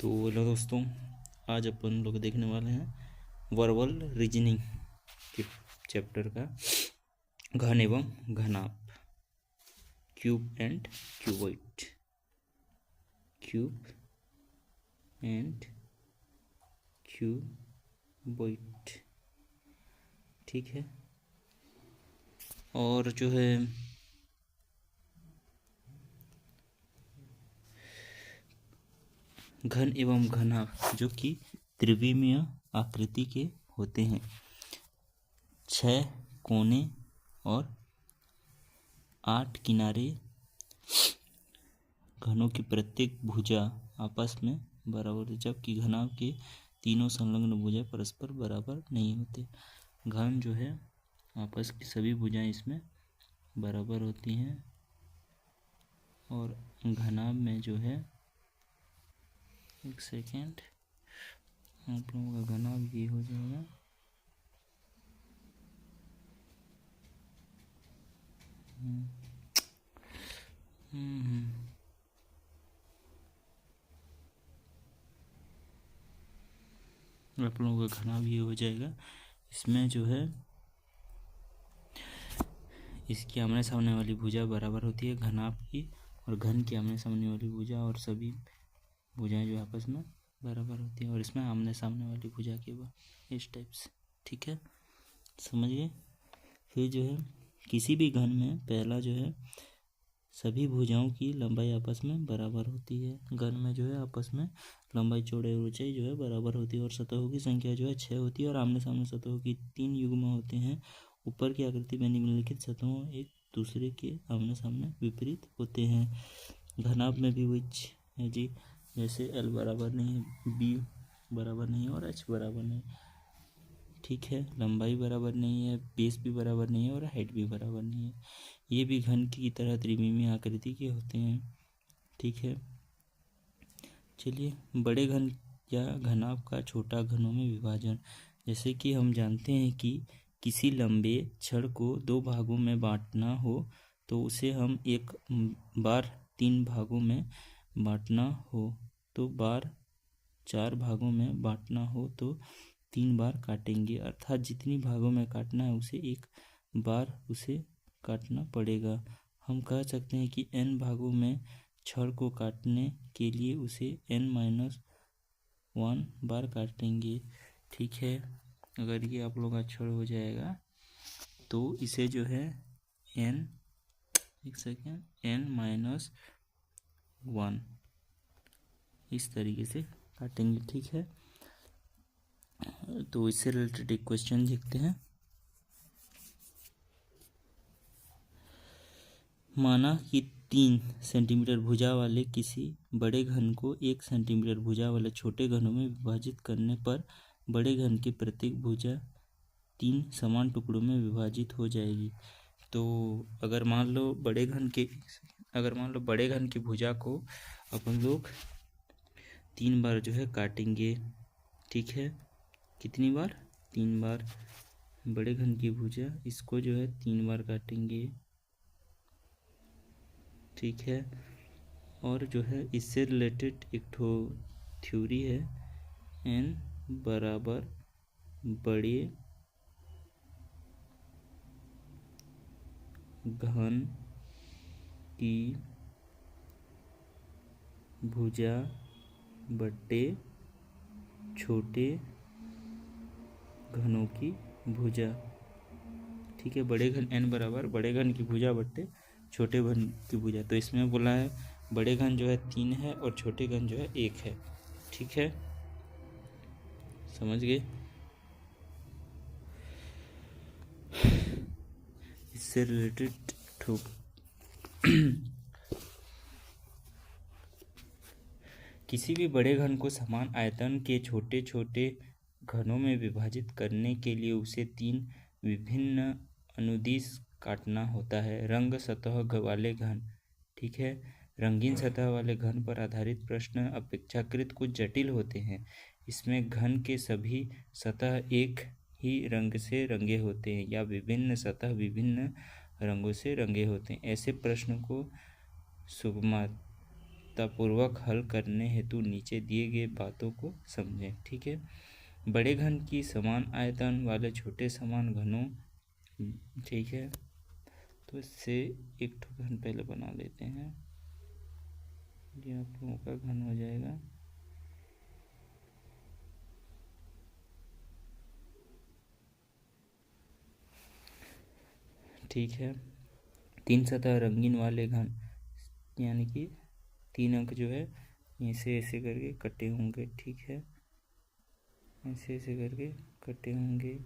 तो हेलो दोस्तों, आज अपन लोग देखने वाले हैं वर्बल रीजनिंग के चैप्टर का घन एवं घनाभ, cube and cuboid, cube and cuboid. ठीक है। और जो है घन एवं घनाभ जो कि त्रिविमीय आकृति के होते हैं, 6 कोने और 8 किनारे, घनों की प्रत्येक भुजा आपस में बराबर होती है, जबकि घनाभ के तीनों संलग्न भुजा परस्पर बराबर नहीं होते। घन जो है आपस की सभी भुजाएं इसमें बराबर होती हैं, और घनाभ में जो है, एक सेकेंड, आप लोगों का घनाभ ये हो जाएगा, आप लोगों का घनाभ ये हो जाएगा। इसमें जो है इसकी आमने सामने वाली भुजा बराबर होती है घनाभ की, और घन की आमने सामने वाली भुजा और सभी भुजाएं जो आपस में बराबर होती है, और इसमें आमने सामने वाली भुजा केवल इस टाइप से। ठीक है, समझ गए। फिर जो है किसी भी घन में पहला जो है सभी भुजाओं की लंबाई आपस में बराबर होती है। घन में जो है आपस में लंबाई चौड़ाई और ऊंचाई जो है बराबर होती है, और सतहों की संख्या जो है 6 होती है, और आमने सामने सतहों की 3 युग्म होते हैं। ऊपर की आकृति में निम्नलिखित सतहों एक दूसरे के आमने सामने विपरीत होते हैं। घनाभ में भी वही है जी, जैसे L बराबर नहीं है, B बराबर नहीं है और H बराबर नहीं। ठीक है, लंबाई बराबर नहीं है, बेस भी बराबर नहीं है और हाइट भी बराबर नहीं है। ये भी घन की तरह त्रिविमीय आकृति के होते हैं। ठीक है, चलिए बड़े घन या घनाभ का छोटा घनों में विभाजन। जैसे कि हम जानते हैं कि किसी लंबे छड़ को 2 भागों में बांटना हो तो उसे हम एक बार 3 भागों में बांटना हो तो बार 4 भागों में बांटना हो तो 3 बार काटेंगे, अर्थात जितनी भागों में काटना है उसे एक बार उसे काटना पड़ेगा। हम कह सकते हैं कि n भागों में छड़ को काटने के लिए उसे n-1 बार काटेंगे। ठीक है, अगर ये आप लोग का छड़ हो जाएगा तो इसे जो है एक सेकेंड n-1 इस तरीके से काटेंगे। ठीक है, तो इससे रिलेटेड एक क्वेश्चन देखते हैं। माना कि 3 सेंटीमीटर भुजा वाले किसी बड़े घन को 1 सेंटीमीटर भुजा वाले छोटे घनों में विभाजित करने पर बड़े घन की प्रत्येक भुजा 3 समान टुकड़ों में विभाजित हो जाएगी। तो अगर मान लो बड़े घन की भुजा को अपन लोग 3 बार जो है काटेंगे। ठीक है, कितनी बार? 3 बार। बड़े घन की भुजा इसको जो है 3 बार काटेंगे। ठीक है, और जो है इससे रिलेटेड एक ठो थ्योरी है, n बराबर बड़े घन की भुजा बट्टे छोटे घनों की भुजा। ठीक है, बड़े घन n बराबर बड़े घन की भुजा बट्टे छोटे घन की भुजा। तो इसमें बोला है बड़े घन जो है 3 है और छोटे घन जो है 1 है। ठीक है, समझ गए। इससे रिलेटेड किसी भी बड़े घन को समान आयतन के छोटे छोटे घनों में विभाजित करने के लिए उसे 3 विभिन्न अनुदिश काटना होता है। रंग सतह वाले घन। ठीक है, रंगीन सतह वाले घन पर आधारित प्रश्न अपेक्षाकृत कुछ जटिल होते हैं। इसमें घन के सभी सतह एक ही रंग से रंगे होते हैं या विभिन्न सतह विभिन्न रंगों से रंगे होते हैं। ऐसे प्रश्न को पूर्वक हल करने हेतु नीचे दिए गए बातों को समझें। ठीक है, बड़े घन की समान आयतन वाले छोटे समान घनों, ठीक है, तो इससे एक ठो घन पहले बना लेते हैं। ये आप लोगों का घन हो जाएगा ठीक है। 3 सतह रंगीन वाले घन, यानी कि 3 अंक जो है ऐसे ऐसे करके कटे होंगे। ठीक है, ऐसे ऐसे करके कटे होंगे।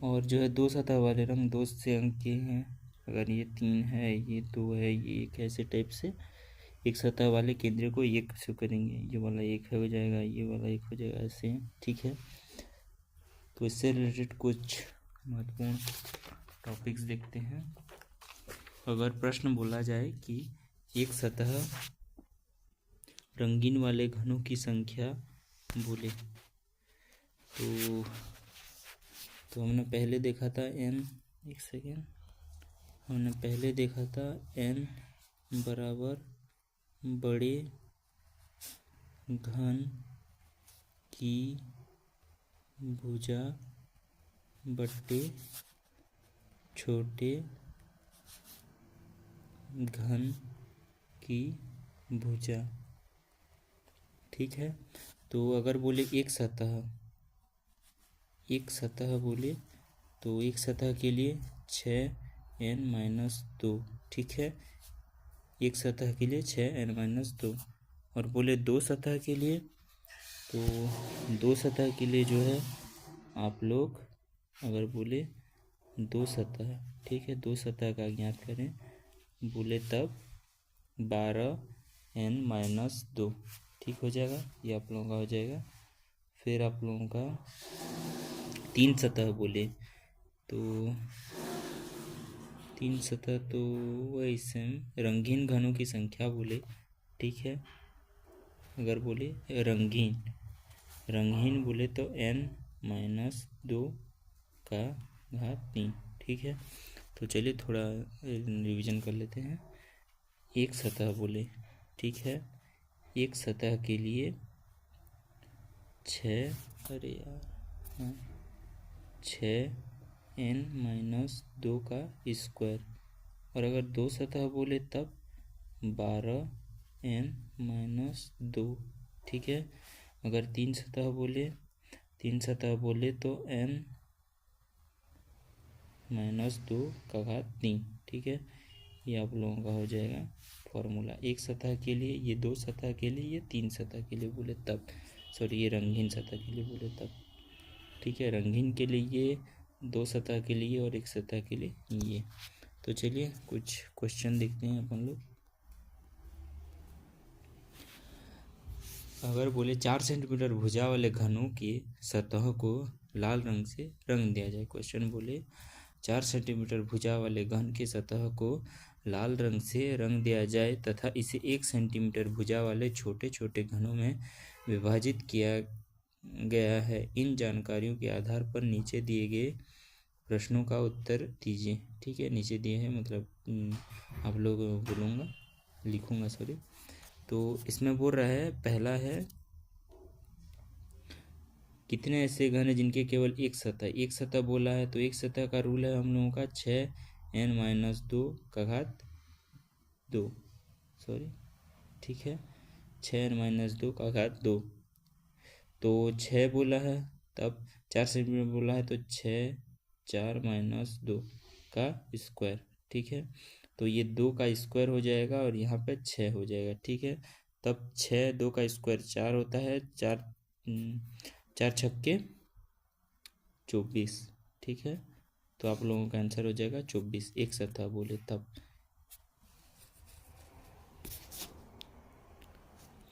और जो है 2 सतह वाले रंग 2 से अंक के हैं। अगर ये 3 है, ये 2 है, ये 1 ऐसे टाइप से एक सतह वाले केंद्र को 1 से करेंगे। ये वाला 1 हो जाएगा, ये वाला 1 हो जाएगा, ऐसे। ठीक है, तो इससे रिलेटेड कुछ महत्वपूर्ण टॉपिक्स देखते हैं। अगर प्रश्न बोला जाए कि एक सतह रंगीन वाले घनों की संख्या बोले, तो हमने पहले देखा था n, एक सेकेंड, हमने पहले देखा था n बराबर बड़े घन की भुजा बट्टे छोटे घन की भुजा। ठीक है, तो अगर बोले एक सतह बोले तो एक सतह के लिए 6n-2। ठीक है, एक सतह के लिए 6n-2। और बोले 2 सतह के लिए, तो 2 सतह के लिए जो है आप लोग अगर बोले 2 सतह, ठीक है, 2 सतह का ज्ञात करें बोले तब 12n-2। ठीक हो जाएगा, ये आप लोगों का हो जाएगा। फिर आप लोगों का 3 सतह बोले तो 3 सतह तो वैसे रंगीन घनों की संख्या बोले। ठीक है, अगर बोले रंगीन बोले तो n-2 का घात 3। ठीक है, तो चलिए थोड़ा रिवीजन कर लेते हैं। एक सतह बोले, ठीक है, एक सतह के लिए 6n-2 का स्क्वायर। और अगर 2 सतह बोले तब 12n-2। ठीक है, अगर 3 सतह बोले तो n-2 का घात 3। ठीक है, ये आप लोगों का हो जाएगा फॉर्मूला। एक सतह के लिए, ये 2 सतह के लिए, ये 3 सतह के लिए बोले तब, सॉरी ये रंगीन सतह के लिए बोले तब। ठीक है, रंगीन के लिए ये, 2 सतह के लिए और एक सतह के लिए ये। तो चलिए कुछ क्वेश्चन देखते हैं अपन लोग। अगर बोले 4 सेंटीमीटर भुजा वाले घनों की सतह को लाल रंग से रंग दिया जाए। क्वेश्चन बोले 4 सेंटीमीटर भुजा वाले घन की सतह को लाल रंग से रंग दिया जाए तथा इसे 1 सेंटीमीटर भुजा वाले छोटे छोटे घनों में विभाजित किया गया है। इन जानकारियों के आधार पर नीचे दिए गए प्रश्नों का उत्तर दीजिए। ठीक है, नीचे दिए हैं मतलब आप लोग बोलूँगा, लिखूँगा सॉरी। तो इसमें बोल रहा है, पहला है कितने ऐसे घन हैं जिनके केवल एक सतह बोला है, तो एक सतह का रूल है हम लोगों का 6n-2 का घात 2, सॉरी, ठीक है, 6n-2 का घात 2। तो 6 बोला है, तब 4 सेंटीमीटर बोला है तो 6 4-2 का स्क्वायर। ठीक है, तो ये 2 का स्क्वायर हो जाएगा और यहाँ पे 6 हो जाएगा। ठीक है, तब 6 2 का स्क्वायर 4 होता है, 4 छक्के 24। ठीक है, तो आप लोगों का आंसर हो जाएगा 24। एक सतह बोले तब।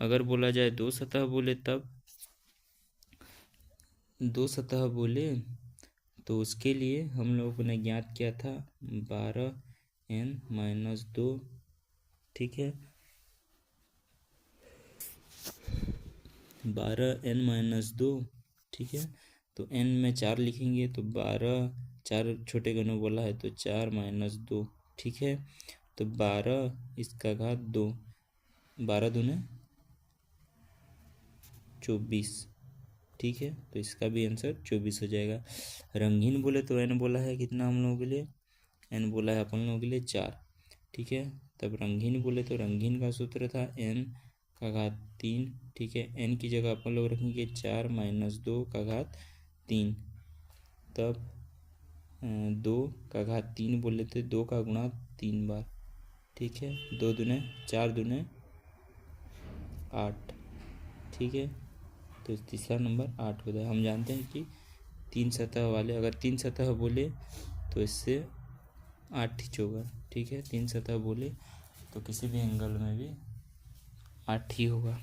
अगर बोला जाए 2 सतह बोले तब, 2 सतह बोले तो उसके लिए हम लोगों ने ज्ञात किया था 12n-2। ठीक है, 12n-2। ठीक है, तो तो n में 4 लिखेंगे तो 12, 4 छोटे घनों बोला है तो 4 - 2, ठीक है। तो 12 इसका घात 2, 12 दूने 24, ठीक है। तो इसका भी आंसर 24 हो जाएगा। रंगीन बोले तो n बोला है कितना हम लोगों के लिए, n बोला है अपन लोगों के लिए 4, ठीक है। तब रंगीन बोले तो रंगीन का सूत्र था n का घात 3, ठीक है। n की जगह अपन लोग रखेंगे 4 - 2 का घात 3, तब 2 का घात 3 बोले थे, 2 का गुणा 3 बार, ठीक है। 2 दूने 4 दूने 8, ठीक है। तो तीसरा नंबर 8 होता है। हम जानते हैं कि 3 सतह वाले, अगर 3 सतह बोले तो इससे 8 ही होगा, ठीक है। 3 सतह बोले तो किसी भी एंगल में भी 8 ही होगा।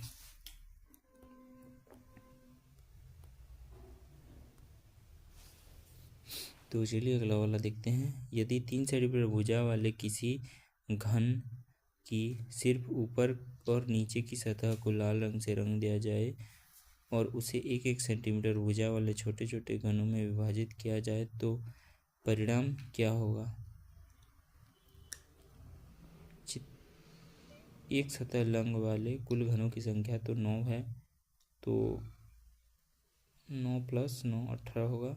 तो चलिए अगला वाला देखते हैं। यदि 3 सेंटीमीटर भुजा वाले किसी घन की सिर्फ ऊपर और नीचे की सतह को लाल रंग से रंग दिया जाए और उसे 1-1 सेंटीमीटर भुजा वाले छोटे छोटे घनों में विभाजित किया जाए तो परिणाम क्या होगा। एक सतह लंब वाले कुल घनों की संख्या तो 9 है, तो 9 + 9 18 होगा।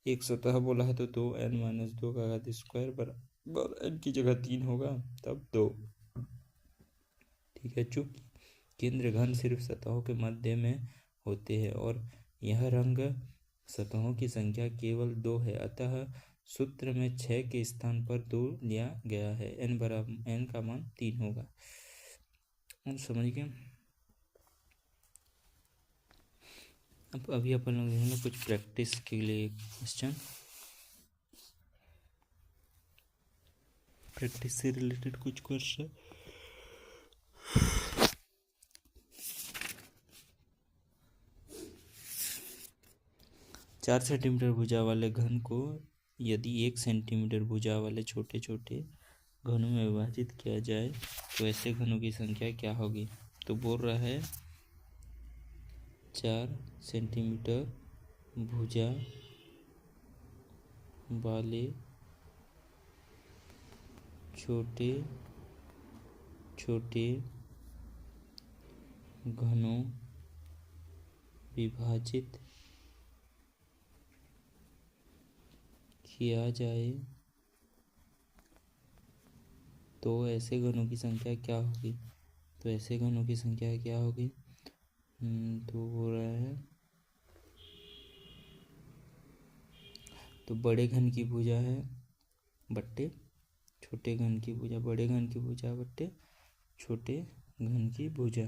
एक सतह बोला है तो 2n - 2 का घात स्क्वायर बराबर n की जगह 3 होगा, तब 2, ठीक है। चूंकि केंद्र घन सिर्फ सतहों के मध्य में होते हैं और यह रंग सतहों की संख्या केवल 2 है, अतः सूत्र में 6 के स्थान पर 2 लिया गया है। n का मान 3 होगा। अब समझ गए। अब अभी अपन लोग देखेंगे कुछ प्रैक्टिस के लिए क्वेश्चन, प्रैक्टिस से रिलेटेड कुछ क्वेश्चन। चार सेंटीमीटर भुजा वाले घन को यदि 1 सेंटीमीटर भुजा वाले छोटे छोटे घनों में विभाजित किया जाए तो ऐसे घनों की संख्या क्या होगी। तो बोल रहा है 4 सेंटीमीटर भुजा वाले छोटे छोटे घनों विभाजित किया जाए तो ऐसे घनों की संख्या क्या होगी। तो ऐसे घनों की संख्या क्या होगी, तो हो रहा है तो बड़े घन की भुजा है बट्टे छोटे घन की भुजा, बड़े घन की भुजा बट्टे छोटे घन की भुजा।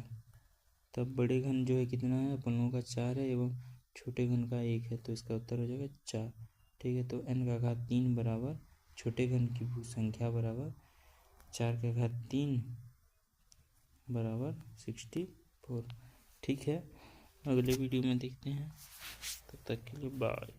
तब बड़े घन जो है कितना है अपन लोगों का 4 है एवं छोटे घन का 1 है, तो इसका उत्तर हो जाएगा 4, ठीक है। तो n का घात 3 बराबर छोटे घन की संख्या बराबर 4 का घात 3 बराबर 64, ठीक है। अगले वीडियो में देखते हैं, तब तक के लिए बाय।